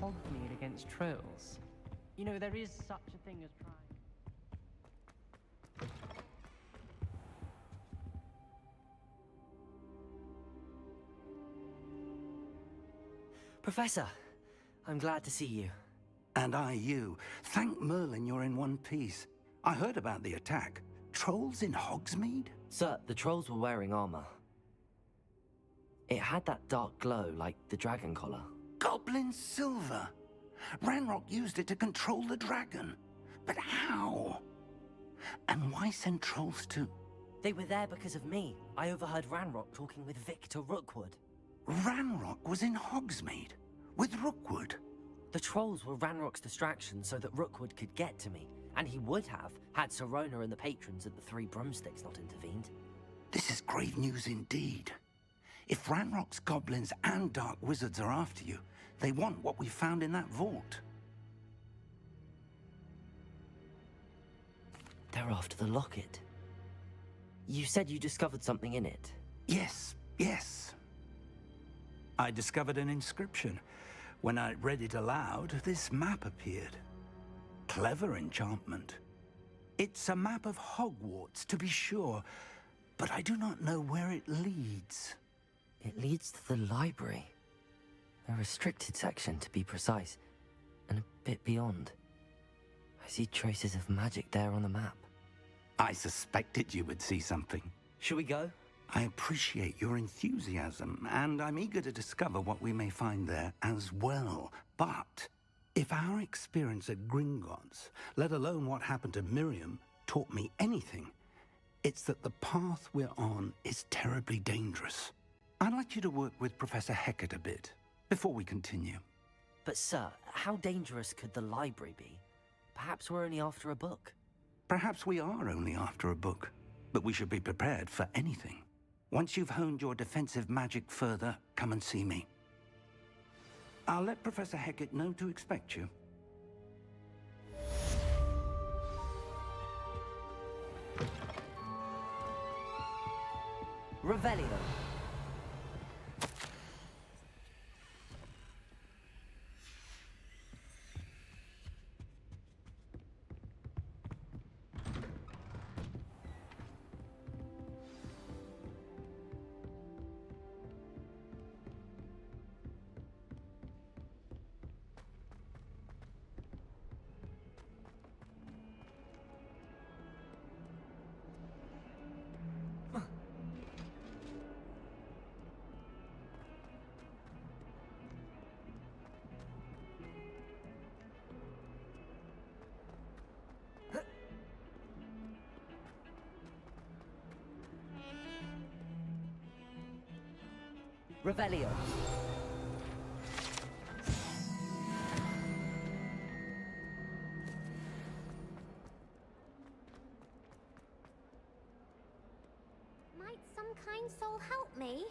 Hogsmeade against trolls. You know, there is such a thing as trying. Professor, I'm glad to see you. And I you. Thank Merlin you're in one piece. I heard about the attack. Trolls in Hogsmeade? Sir, the trolls were wearing armor. It had that dark glow like the dragon collar. Goblin silver! Ranrock used it to control the dragon. But how? And why send trolls to... They were there because of me. I overheard Ranrock talking with Victor Rookwood. Ranrock was in Hogsmeade? With Rookwood? The trolls were Ranrock's distraction so that Rookwood could get to me. And he would have, had Sirona and the patrons at the Three Broomsticks not intervened. This is grave news indeed. If Ranrock's goblins and dark wizards are after you, they want what we found in that vault. They're after the locket. You said you discovered something in it. Yes. I discovered an inscription. When I read it aloud, this map appeared. Clever enchantment. It's a map of Hogwarts, to be sure, but I do not know where it leads. It leads to the library. A restricted section, to be precise, and a bit beyond. I see traces of magic there on the map. I suspected you would see something. Shall we go? I appreciate your enthusiasm, and I'm eager to discover what we may find there as well. But if our experience at Gringotts, let alone what happened to Miriam, taught me anything, it's that the path we're on is terribly dangerous. I'd like you to work with Professor Hecat a bit, before we continue. But sir, how dangerous could the library be? Perhaps we're only after a book. Perhaps we are only after a book, but we should be prepared for anything. Once you've honed your defensive magic further, come and see me. I'll let Professor Hecat know to expect you. Revelio. Revelio. Might some kind soul help me?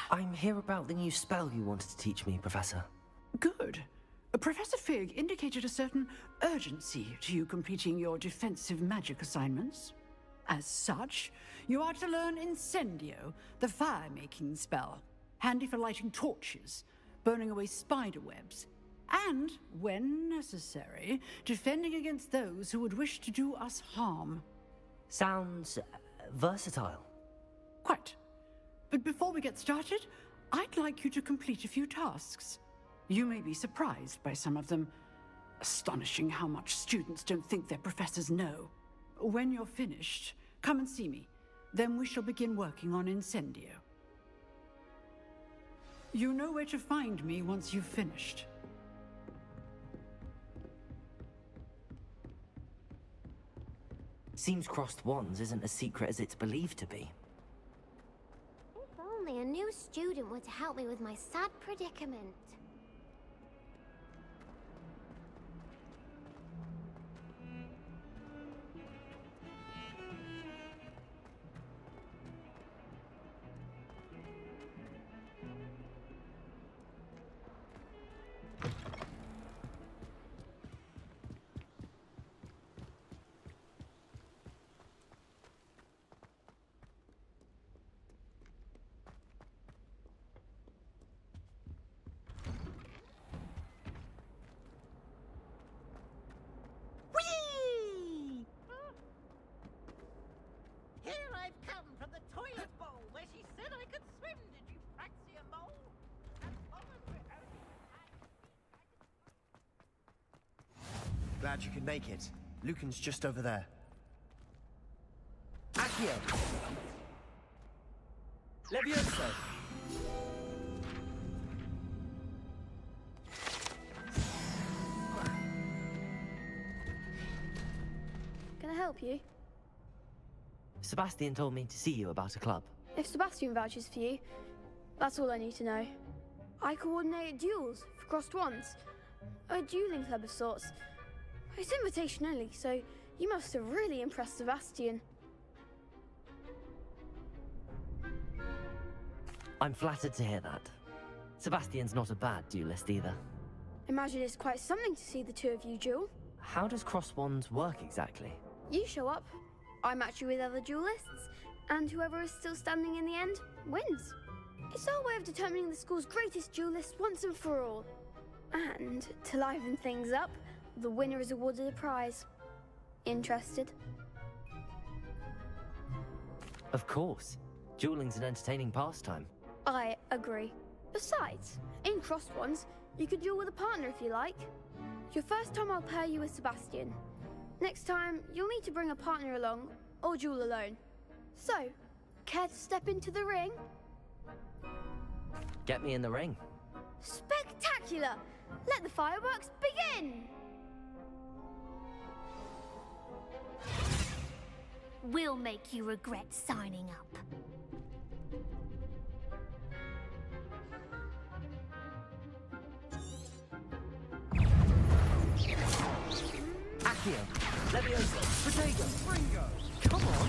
I'm here about the new spell you wanted to teach me, Professor. Good. Professor Fig indicated a certain urgency to you completing your defensive magic assignments. As such, you are to learn Incendio, the fire-making spell, handy for lighting torches, burning away spider webs, and, when necessary, defending against those who would wish to do us harm. Sounds versatile. Quite. But before we get started, I'd like you to complete a few tasks. You may be surprised by some of them. Astonishing how much students don't think their professors know. When you're finished, come and see me. Then we shall begin working on Incendio. You know where to find me once you've finished. Seems crossed wands isn't as secret as it's believed to be. If only a new student were to help me with my sad predicament. glad you could make it. Lucan's just over there. Accio! Levioso! Can I help you? Sebastian told me to see you about a club. If Sebastian vouches for you, that's all I need to know. I coordinate duels for crossed wands. A dueling club of sorts. It's invitation only, so you must have really impressed Sebastian. I'm flattered to hear that. Sebastian's not a bad duelist either. Imagine it's quite something to see the two of you duel. How does cross wands work exactly? You show up, I match you with other duelists, and whoever is still standing in the end wins. It's our way of determining the school's greatest duelist once and for all. And to liven things up, the winner is awarded a prize. Interested? Of course. Dueling's an entertaining pastime. I agree. Besides, in crossed ones, you could duel with a partner if you like. Your first time I'll pair you with Sebastian. Next time, you'll need to bring a partner along, or duel alone. So, care to step into the ring? Get me in the ring. Spectacular! Let the fireworks begin! We'll make you regret signing up. Accio! Levioso! Protego! Ringo! Come on!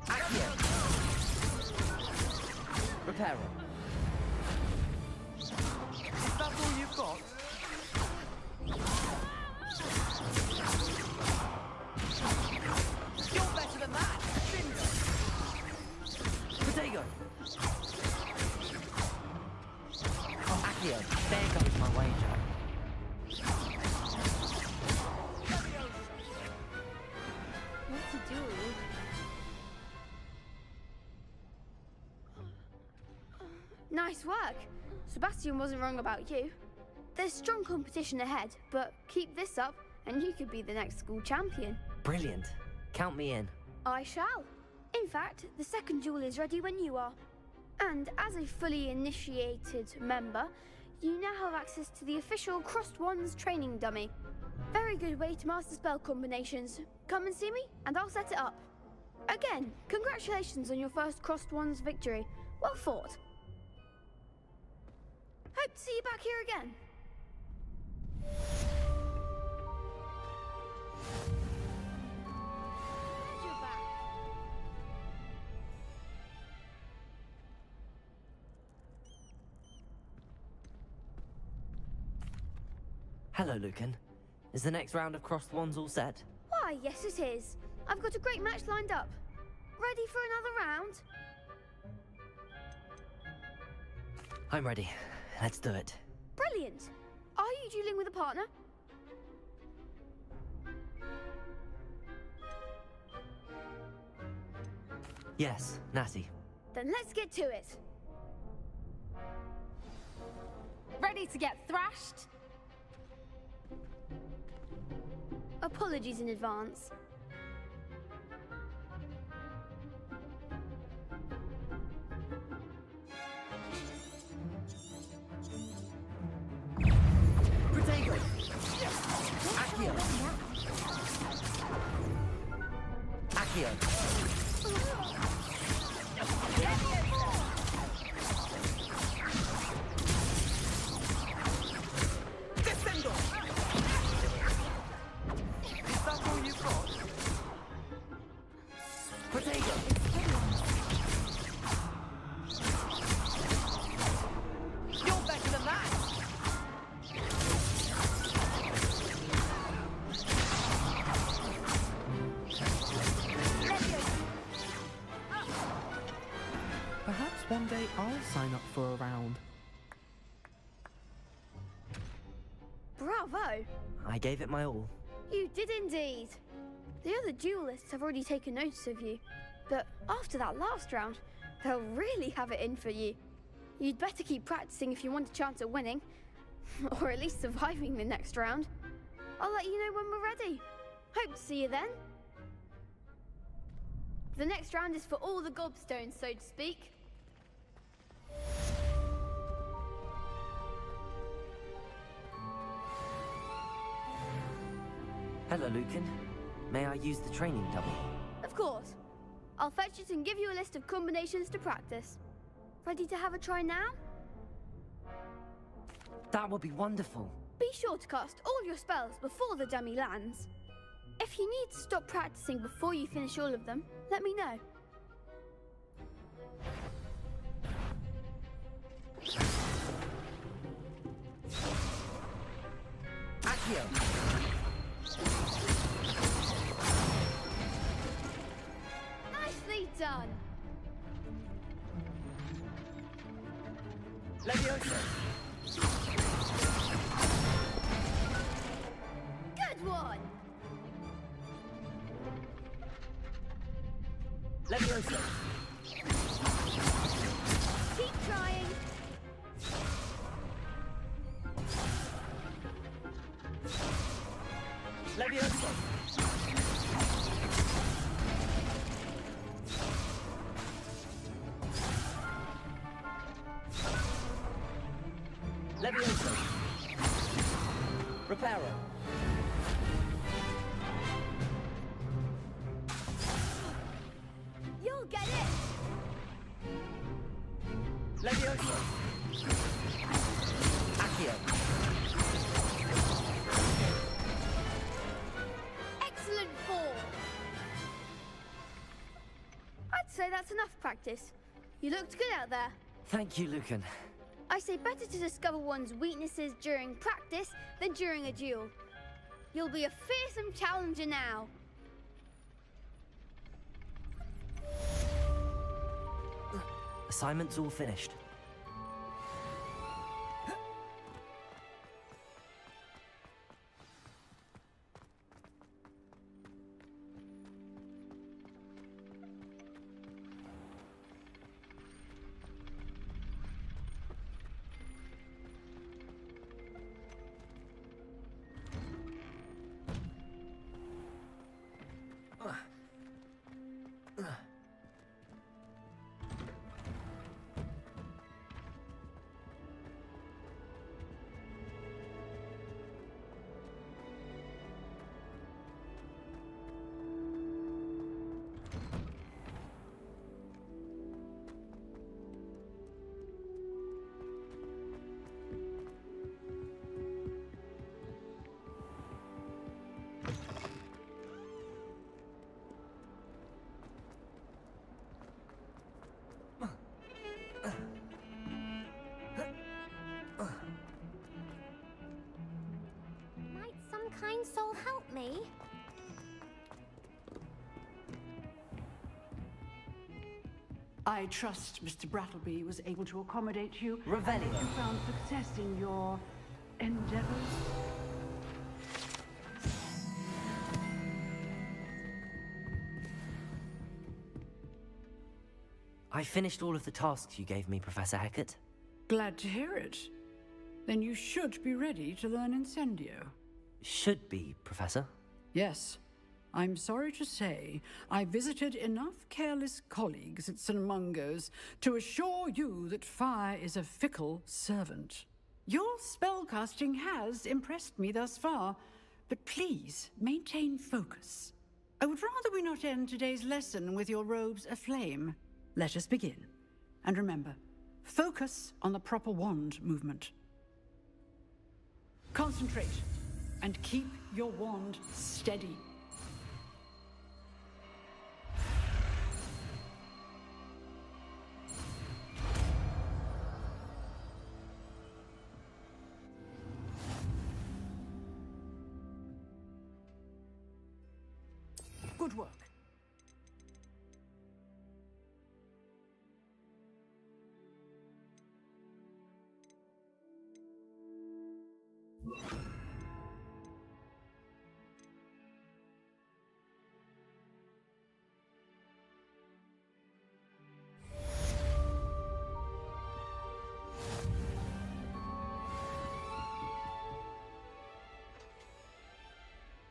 Accio! Reparo! Is that all you've got? You're better than that! Bingo! Protego! Accio! There goes my wager. What to do? Nice work! Sebastian wasn't wrong about you. There's strong competition ahead, but keep this up and you could be the next school champion. Brilliant. Count me in. I shall. In fact, the second duel is ready when you are. And as a fully initiated member, you now have access to the official Crossed Wands training dummy. Very good way to master spell combinations. Come and see me, and I'll set it up. Again, congratulations on your first Crossed Wands victory. Well fought. Hope to see you back here again. You're back. Hello, Lucan. Is the next round of crossed wands all set? Why, yes it is. I've got a great match lined up. Ready for another round? I'm ready. Let's do it. Brilliant. Are you dueling with a partner? Yes, Natty. Then let's get to it. Ready to get thrashed? Apologies in advance. Protego! Accio! Accio! Descendo! Is that all you've got? Protego! You're better than that! Perhaps one day I'll sign up for a round. Bravo! I gave it my all. You did indeed. The other duelists have already taken notice of you, but after that last round, they'll really have it in for you. You'd better keep practicing if you want a chance at winning. Or at least surviving the next round. I'll let you know when we're ready. Hope to see you then. The next round is for all the gobstones, so to speak. Hello, Lucan. May I use the training dummy? Of course. I'll fetch it and give you a list of combinations to practice. Ready to have a try now? That would be wonderful. Be sure to cast all your spells before the dummy lands. If you need to stop practicing before you finish all of them, let me know. Accio! Nicely done! Leviosa! Good one! Leviosa! Keep trying! Leviosa! Leviosa! Reparo! You'll get it! Leviosa! Accio! Excellent form! I'd say that's enough practice. You looked good out there. Thank you, Lucan. I say better to discover one's weaknesses during practice than during a duel. You'll be a fearsome challenger now. Assignment's all finished. Might some kind soul help me? I trust Mr. Brattleby was able to accommodate you. Revelio. And that you found success in your endeavors. I finished all of the tasks you gave me, Professor Hecat. Glad to hear it. Then you should be ready to learn Incendio. Should be, Professor. Yes. I'm sorry to say, I visited enough careless colleagues at St. Mungo's to assure you that fire is a fickle servant. Your spellcasting has impressed me thus far, but please maintain focus. I would rather we not end today's lesson with your robes aflame. Let us begin. And remember, focus on the proper wand movement. Concentrate, and keep your wand steady. Good work.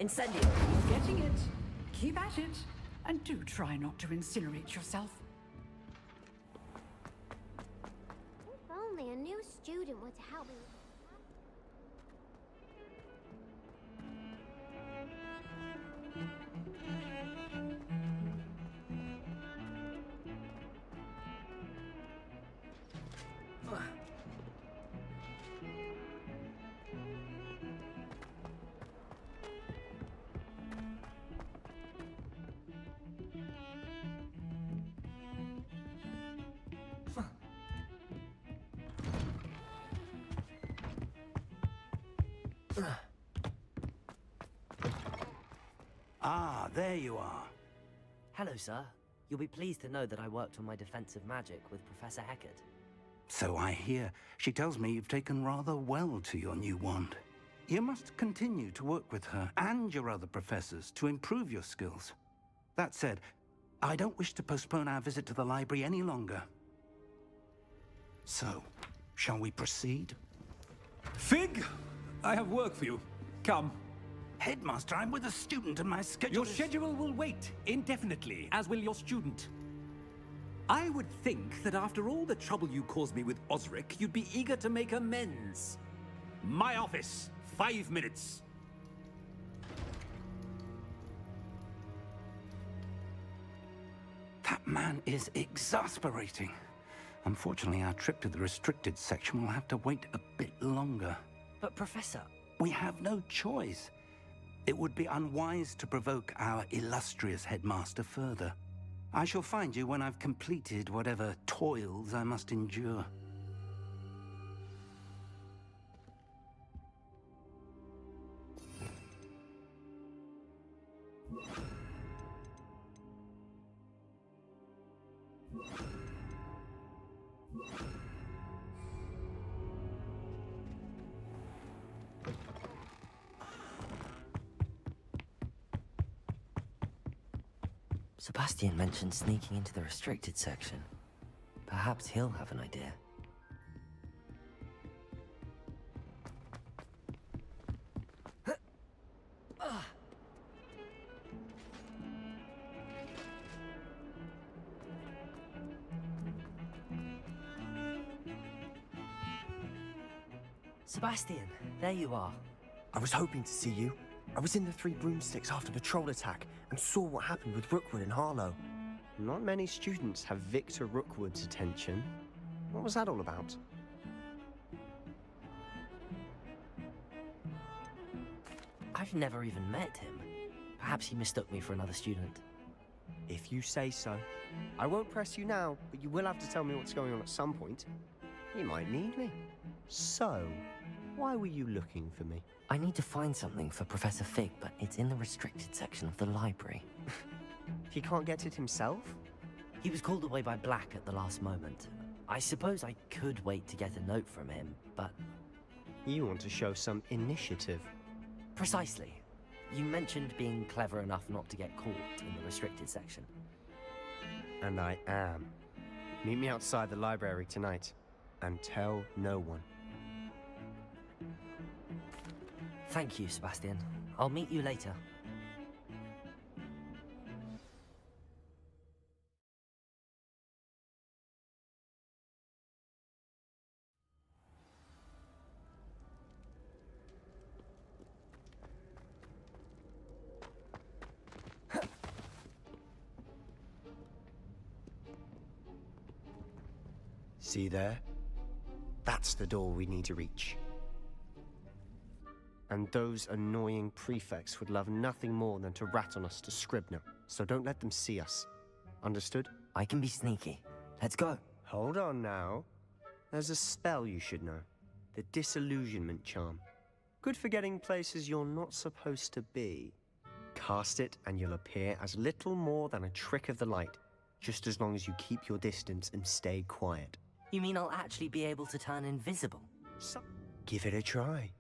Incendio. You're getting it. Keep at it. And do try not to incinerate yourself. If only a new student were to help me with Ah, there you are. Hello, sir. You'll be pleased to know that I worked on my defensive magic with Professor Heckard. So I hear. She tells me you've taken rather well to your new wand. You must continue to work with her and your other professors to improve your skills. That said, I don't wish to postpone our visit to the library any longer. So, shall we proceed? Fig! I have work for you. Come. Headmaster, I'm with a student and my schedule Your schedule will wait indefinitely, as will your student. I would think that after all the trouble you caused me with Osric, you'd be eager to make amends. My office, 5 minutes. That man is exasperating. Unfortunately, our trip to the restricted section will have to wait a bit longer. But, Professor... We have no choice. It would be unwise to provoke our illustrious headmaster further. I shall find you when I've completed whatever toils I must endure. Sebastian mentioned sneaking into the restricted section. Perhaps he'll have an idea. Sebastian, there you are. I was hoping to see you. I was in the Three Broomsticks after the troll attack and saw what happened with Rookwood and Harlow. Not many students have Victor Rookwood's attention. What was that all about? I've never even met him. Perhaps he mistook me for another student. If you say so. I won't press you now, but you will have to tell me what's going on at some point. You might need me. So, why were you looking for me? I need to find something for Professor Fig, but it's in the restricted section of the library. He can't get it himself? He was called away by Black at the last moment. I suppose I could wait to get a note from him, but... You want to show some initiative. Precisely. You mentioned being clever enough not to get caught in the restricted section. And I am. Meet me outside the library tonight, and tell no one. Thank you, Sebastian. I'll meet you later. See there? That's the door we need to reach. And those annoying prefects would love nothing more than to rat on us to Scribner, so don't let them see us. Understood? I can be sneaky. Let's go. Hold on now. There's a spell you should know. The Disillusionment Charm. Good for getting places you're not supposed to be. Cast it and you'll appear as little more than a trick of the light, just as long as you keep your distance and stay quiet. You mean I'll actually be able to turn invisible? So, give it a try.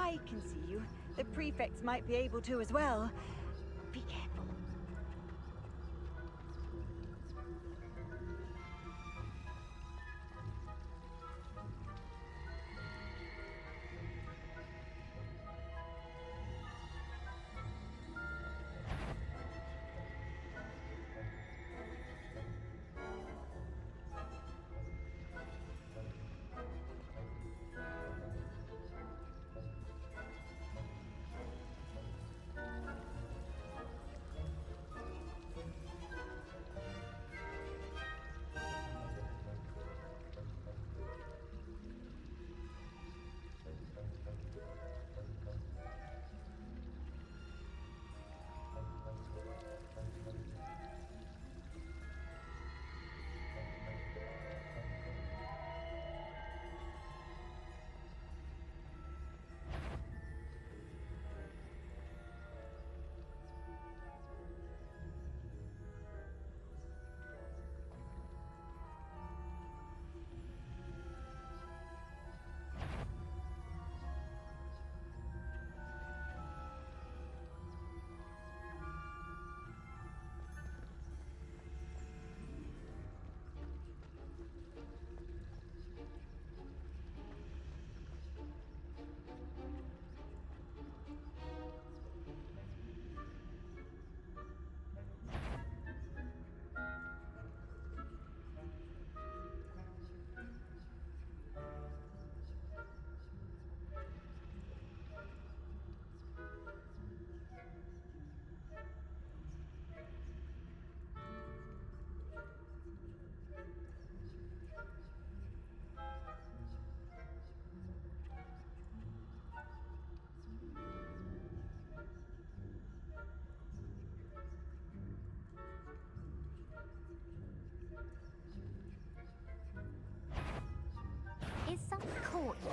I can see you, the prefects might be able to as well. Be careful. Is something caught you?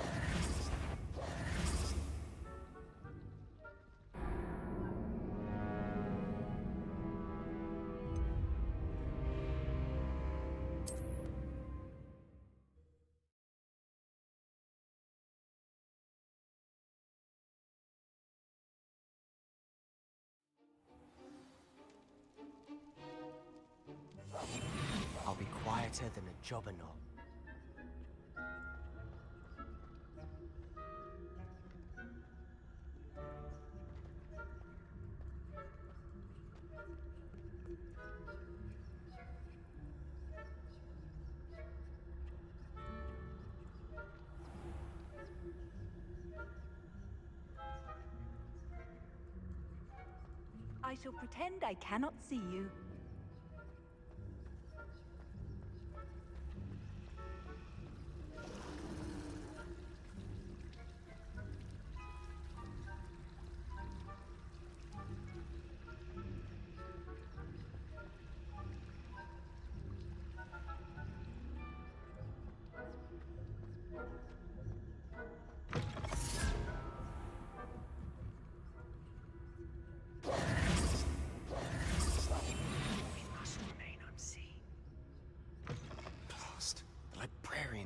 I'll be quieter than a jobberknoll. I shall pretend I cannot see you.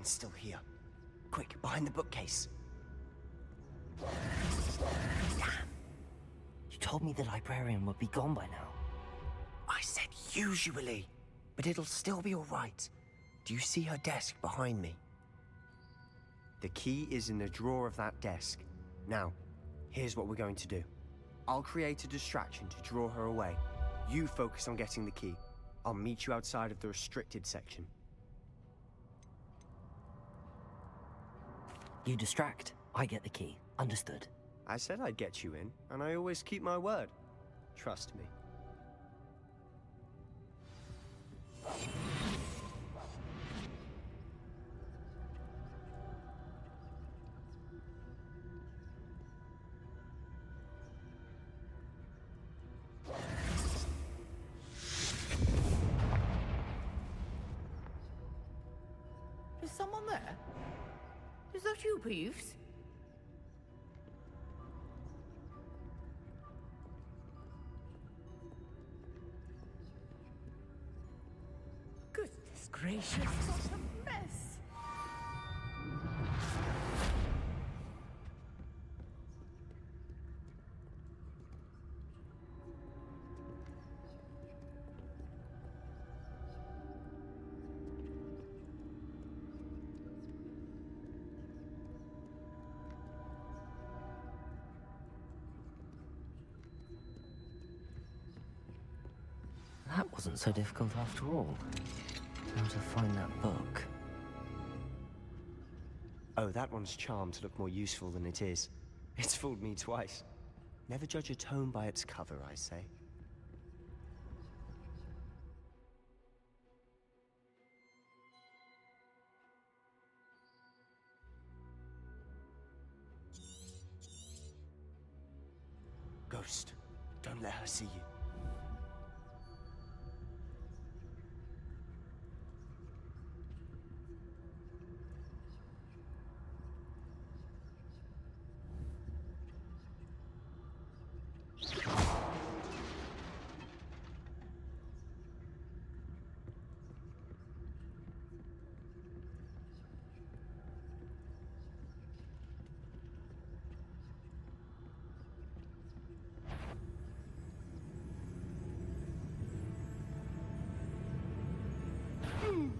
Still here. Quick, behind the bookcase. Damn! You told me the librarian would be gone by now. I said usually, but it'll still be all right. Do you see her desk behind me? The key is in the drawer of that desk. Now, here's what we're going to do. I'll create a distraction to draw her away. You focus on getting the key. I'll meet you outside of the restricted section. You distract, I get the key. Understood. I said I'd get you in, and I always keep my word. Trust me. Is someone there? Is that you, Peeves? Goodness gracious, what a mess! That wasn't so difficult after all. How to find that book. Oh, that one's charmed to look more useful than it is. It's fooled me twice. Never judge a tome by its cover, I say. Ghost, don't let her see you.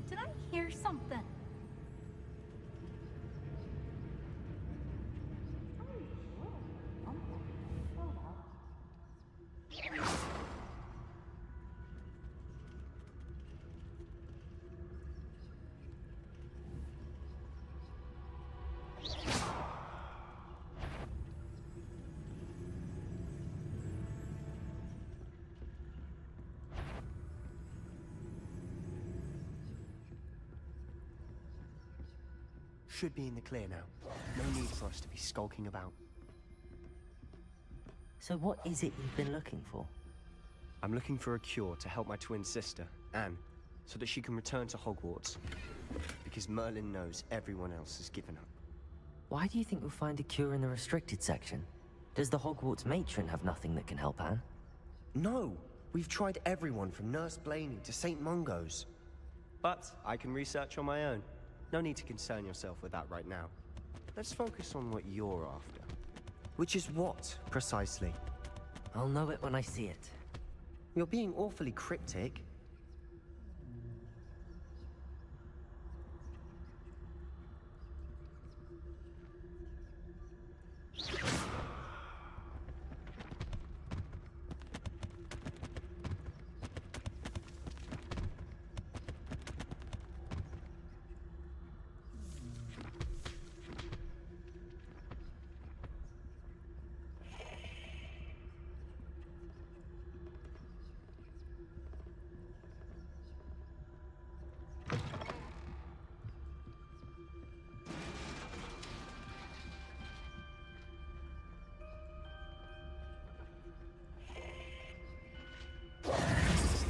Did I hear something? Should be in the clear now. No need for us to be skulking about. So what is it you've been looking for? I'm looking for a cure to help my twin sister, Anne, so that she can return to Hogwarts. Because Merlin knows everyone else has given up. Why do you think you'll find a cure in the restricted section? Does the Hogwarts matron have nothing that can help Anne? No! We've tried everyone from Nurse Blaney to St. Mungo's. But I can research on my own. No need to concern yourself with that right now. Let's focus on what you're after. Which is what, precisely? I'll know it when I see it. You're being awfully cryptic.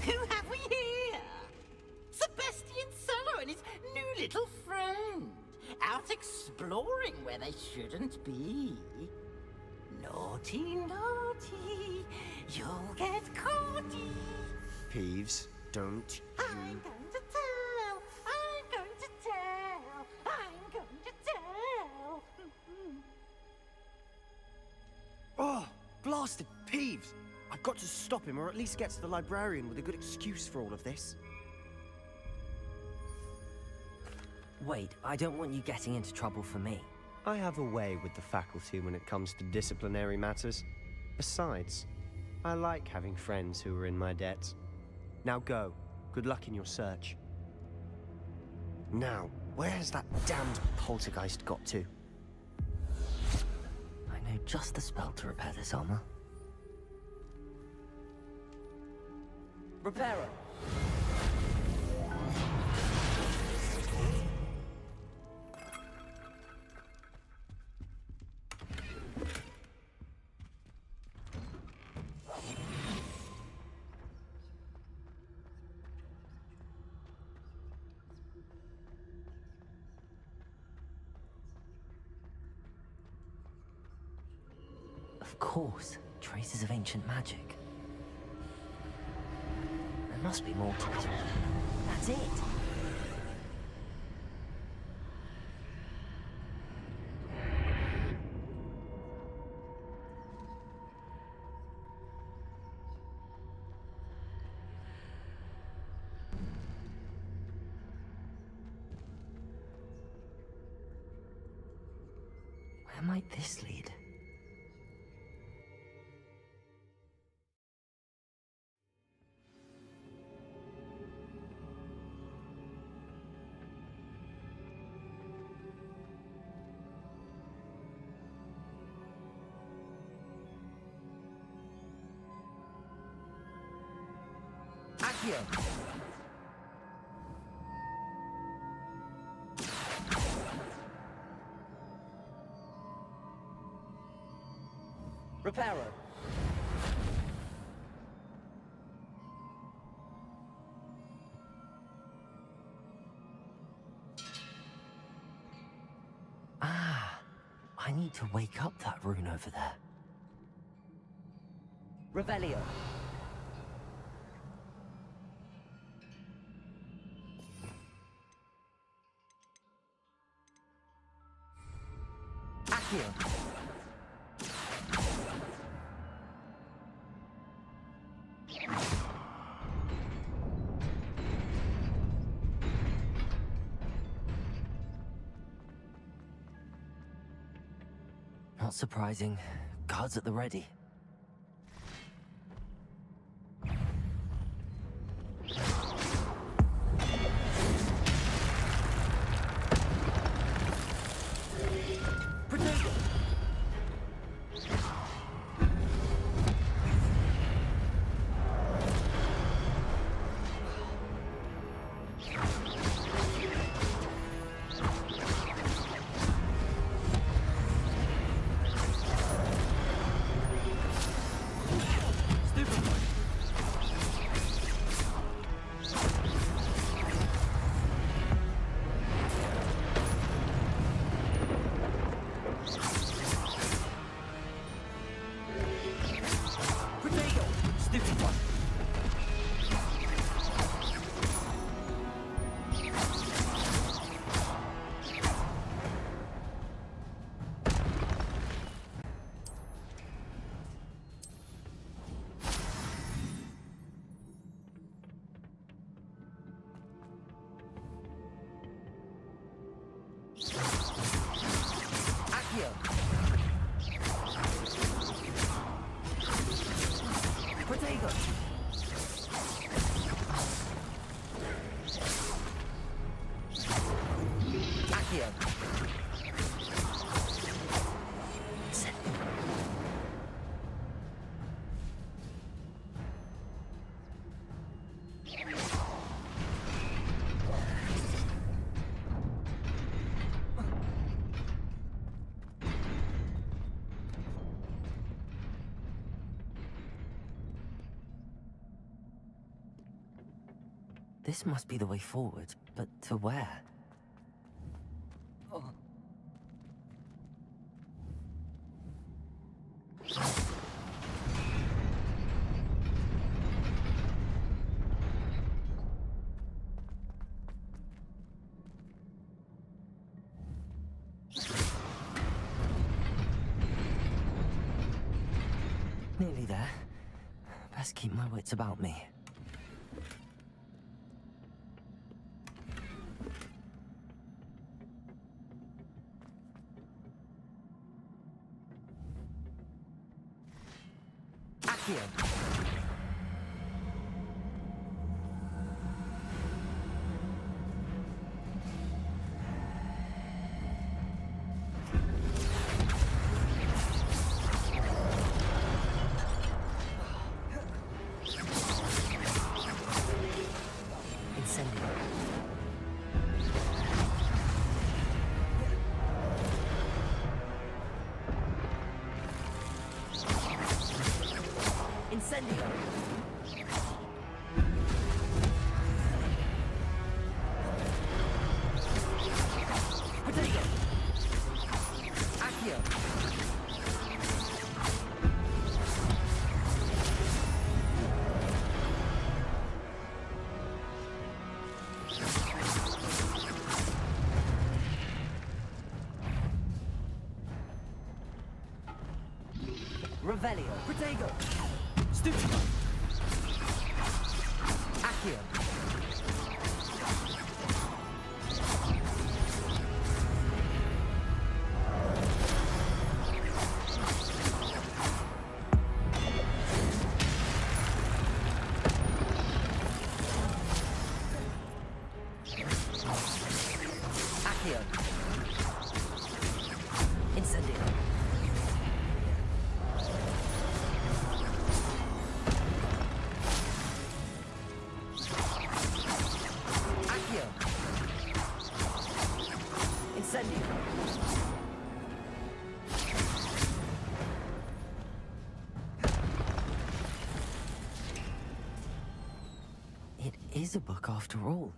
Who have we here? Sebastian Cello and his new little friend. Out exploring where they shouldn't be. Naughty, naughty. You'll get caughty. Peeves, don't you... I'm going to tell. I'm going to tell. I'm going to tell. Oh, blasted Peeves! I've got to stop him, or at least get to the librarian with a good excuse for all of this. Wait, I don't want you getting into trouble for me. I have a way with the faculty when it comes to disciplinary matters. Besides, I like having friends who are in my debt. Now go. Good luck in your search. Now, where has that damned poltergeist got to? I know just the spell to repair this armor. Repairer! Of course, traces of ancient magic. There must be more to it. That's it! Where might this lead? Accio! Reparo! Ah, I need to wake up that rune over there. Revelio. Accio. Not surprising. Guards at the ready. This must be the way forward, but to where? Oh. Nearly there. Best keep my wits about me. Accio! Revelio. Protego. Stupido. Accio. Accio. Incendio. It is a book after all.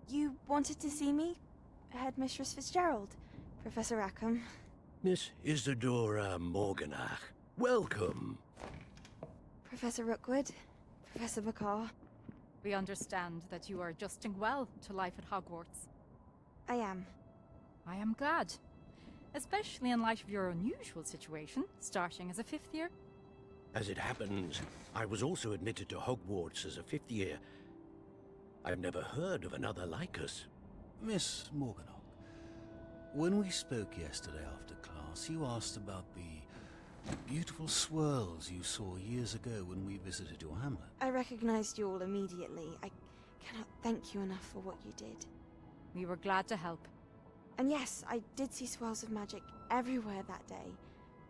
You wanted to see me? Headmistress Fitzgerald, Professor Rackham. Miss Isadora Morganach, welcome. Professor Rookwood, Professor Bakar. We understand that you are adjusting well to life at Hogwarts. I am. I am glad. Especially in light of your unusual situation, starting as a 5th year. As it happens, I was also admitted to Hogwarts as a 5th year. I've never heard of another like us. Miss Morganach, when we spoke yesterday after class, you asked about the beautiful swirls you saw years ago when we visited your hamlet. I recognized you all immediately. I cannot thank you enough for what you did. We were glad to help. And yes, I did see swirls of magic everywhere that day.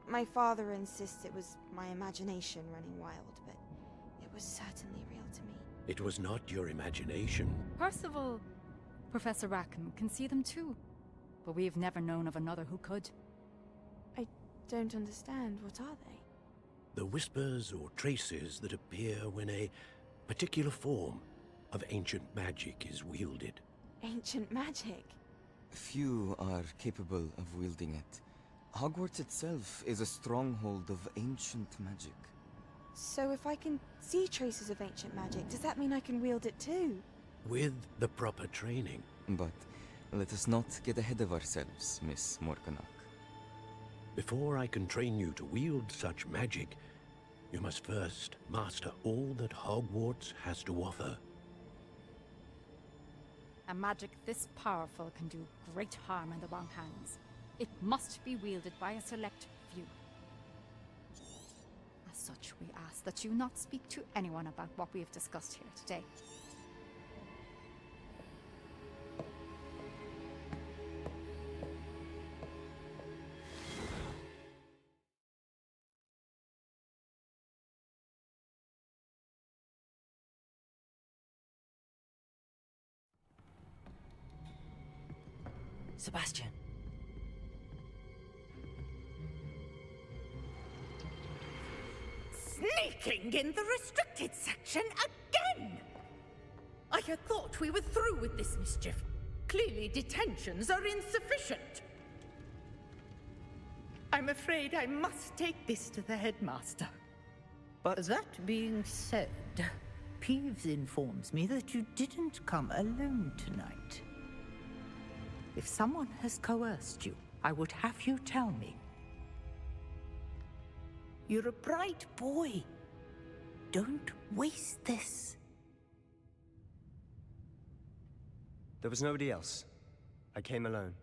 My father insists it was my imagination running wild, but it was certainly real to me. It was not your imagination. Percival, Professor Rackham can see them too. But we've never known of another who could. I don't understand. What are they? The whispers or traces that appear when a particular form of ancient magic is wielded. Ancient magic? Few are capable of wielding it. Hogwarts itself is a stronghold of ancient magic. So if I can see traces of ancient magic, does that mean I can wield it too? With the proper training. But let us not get ahead of ourselves, Miss Morganach. Before I can train you to wield such magic, you must first master all that Hogwarts has to offer. A magic this powerful can do great harm in the wrong hands. It must be wielded by a select few. As such, we ask that you not speak to anyone about what we have discussed here today. Sebastian. Sneaking in the restricted section again! I had thought we were through with this mischief. Clearly detentions are insufficient. I'm afraid I must take this to the headmaster. But that being said, Peeves informs me that you didn't come alone tonight. If someone has coerced you, I would have you tell me. You're a bright boy. Don't waste this. there was nobody else. I came alone.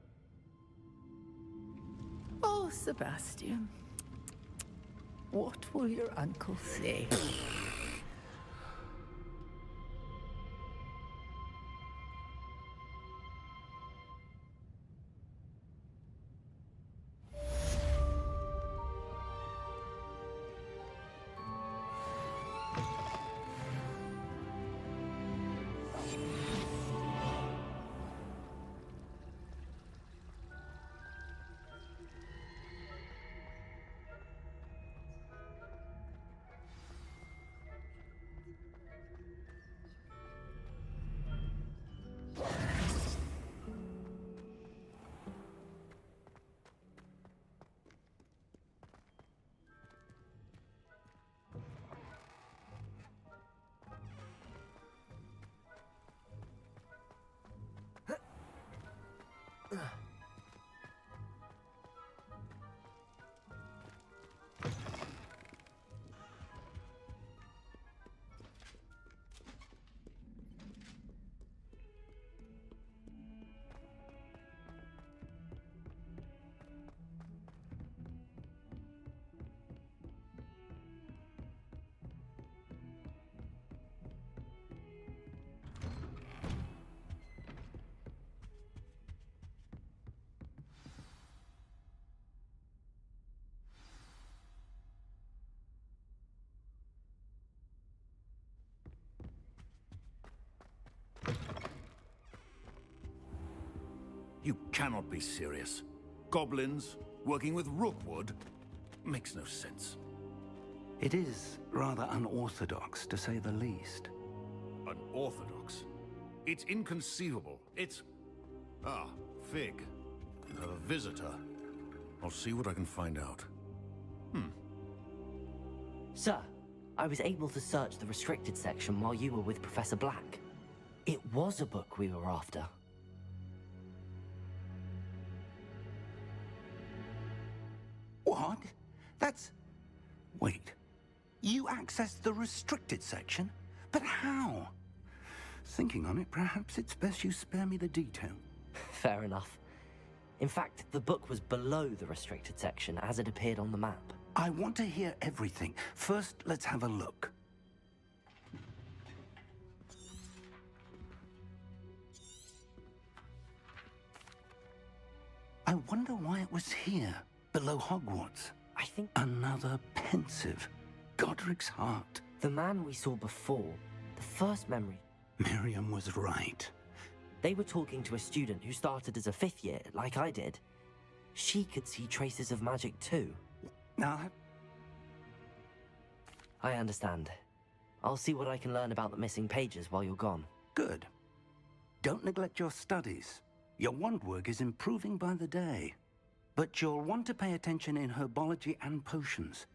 Oh, Sebastian. What will your uncle say? You cannot be serious. Goblins working with Rookwood makes no sense. It is rather unorthodox, to say the least. Unorthodox? It's inconceivable. It's... Ah, Fig. A visitor. I'll see what I can find out. Sir, I was able to search the restricted section while you were with Professor Black. It was a book we were after. What? That's... Wait. You accessed the restricted section? But how? Thinking on it, perhaps it's best you spare me the detail. Fair enough. In fact, the book was below the restricted section as it appeared on the map. I want to hear everything. First, let's have a look. I wonder why it was here, below Hogwarts. I think... Another pensive. Godric's heart. The man we saw before, the first memory... Miriam was right. They were talking to a student who started as a 5th year, like I did. She could see traces of magic too. Now... I understand. I'll see what I can learn about the missing pages while you're gone. Good. Don't neglect your studies. Your wand work is improving by the day. But you'll want to pay attention in herbology and potions.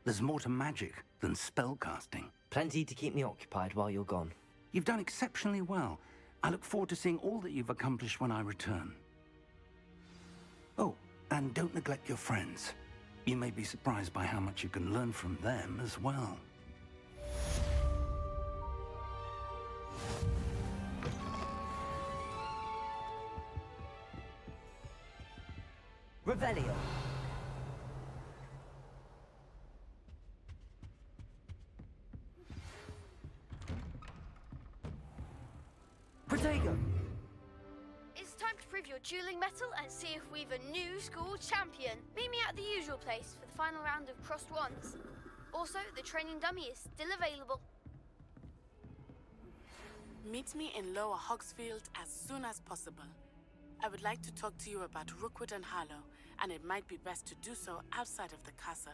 There's more to magic than spellcasting. Plenty to keep me occupied while you're gone. You've done exceptionally well. I look forward to seeing all that you've accomplished when I return. Oh, and don't neglect your friends. You may be surprised by how much you can learn from them as well. Revelio. Protego. It's time to prove your dueling mettle and see if we've a new school champion. Meet me at the usual place for the final round of crossed wands. Also, the training dummy is still available. Meet me in Lower Hogsfield as soon as possible. I would like to talk to you about Rookwood and Harlow, and it might be best to do so outside of the castle.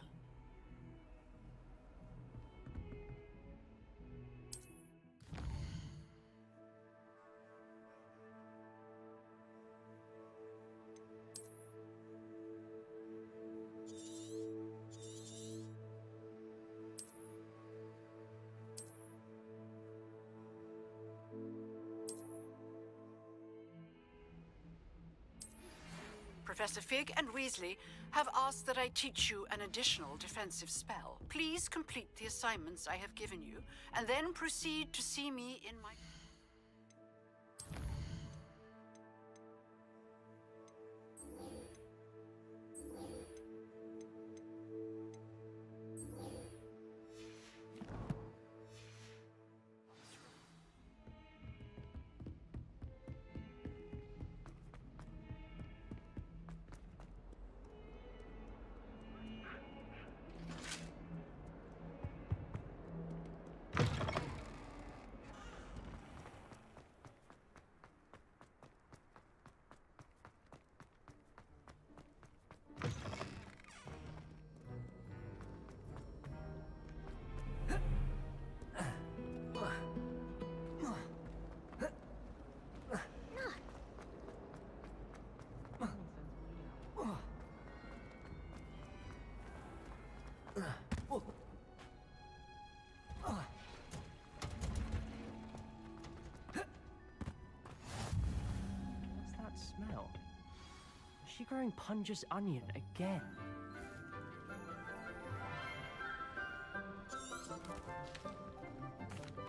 Professor Fig and Weasley have asked that I teach you an additional defensive spell. Please complete the assignments I have given you, and then proceed to see me in my... What's that smell? Is she growing Punja's onion again?